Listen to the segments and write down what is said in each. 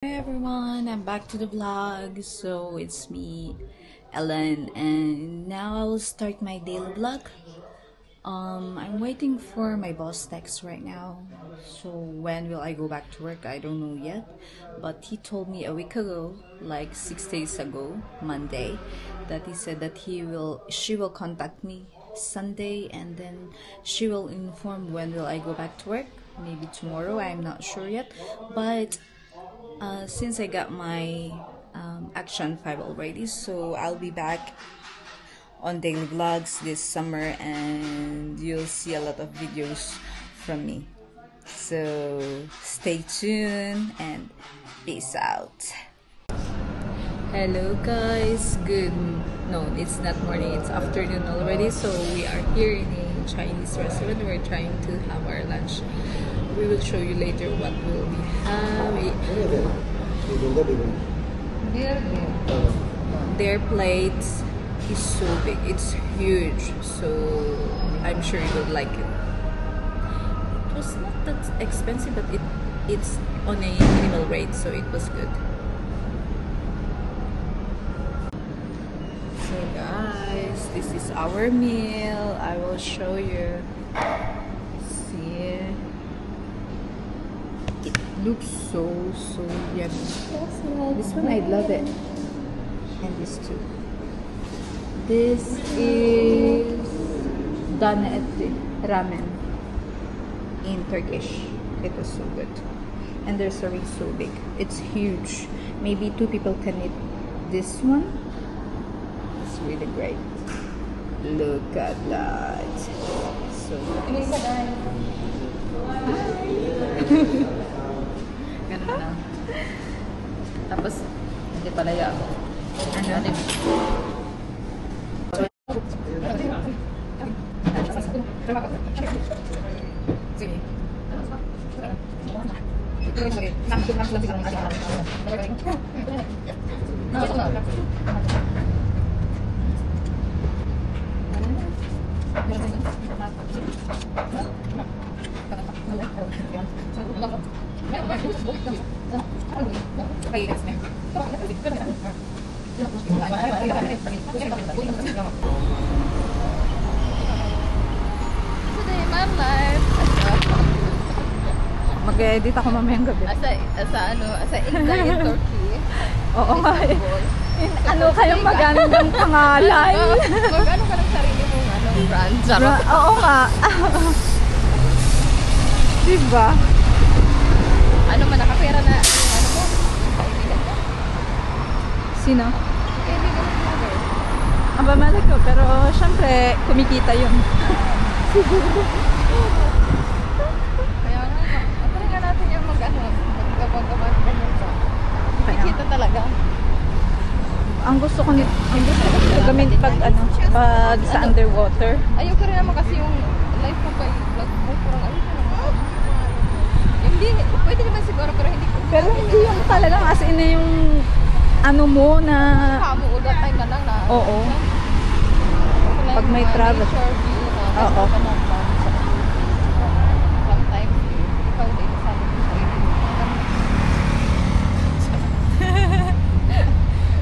Hey everyone, I'm back to the vlog. So it's me, Ellen, and now I will start my daily vlog. I'm waiting for my boss text right now. So when will I go back to work? I don't know yet. But he told me a week ago, like 6 days ago, Monday, that he said that she will contact me Sunday, and then she will inform when will I go back to work. Maybe tomorrow, I'm not sure yet. But since I got my Action 5 already, so I'll be back on daily vlogs this summer, and you'll see a lot of videos from me. So stay tuned and peace out. Hello guys, no, it's not morning, it's afternoon already. So we are here in a Chinese restaurant. We're trying to have our lunch. We will show you later what will we have. Their plates is so big, it's huge, so I'm sure you would like it. It was not that expensive, but it's on a minimal rate, so it was good. So guys, this is our meal. I will show you. See, it looks so yummy. This one, I love it. And this too. This is dana eti ramen in Turkish. It was so good. And they're serving so big. It's huge. Maybe 2 people can eat this one. It's really great. Look at that. So nice. Ganun na. Tapos, hindi pala yan. Ano? Sige. Today, my life. Mag-edit ako mamayang gabi. Asa India in Turkey. Oo nga eh. Ano kayong magandang pangalan? Mag-ano ka ng sarili mong brand? Oo nga. Diba? Ano man, nakapera na ano mo? Kaibigan ka? Sino? Kaibigan ka ba? Ang pamalik ko, pero syempre kumikita yun. Siguro. Kaya nga, try nga natin yung mag-gabag-gabag ganyan sa. Kumikita talaga. Ang gusto ko gamitin pag sa underwater. Ayoko rin naman kasi yung life mo pa vlog mo, parang ayoko naman. Hindi, pwede naman siguro, pero hindi ko. Pero hindi yung talagang as in yung ano mo na Kamo, all that time na lang na. oo. Pag may travel. Oo. Sometimes, ikaw din sabi ko sa iyo.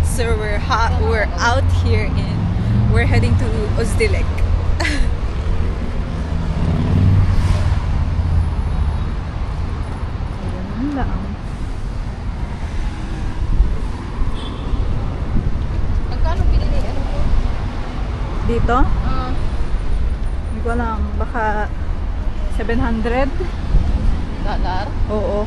So we're out here and we're heading to Özdilek. Ayun lang. Magkano binili? Ano po? Dito? Hindi ko alam. Baka $700? Dollar? Oo.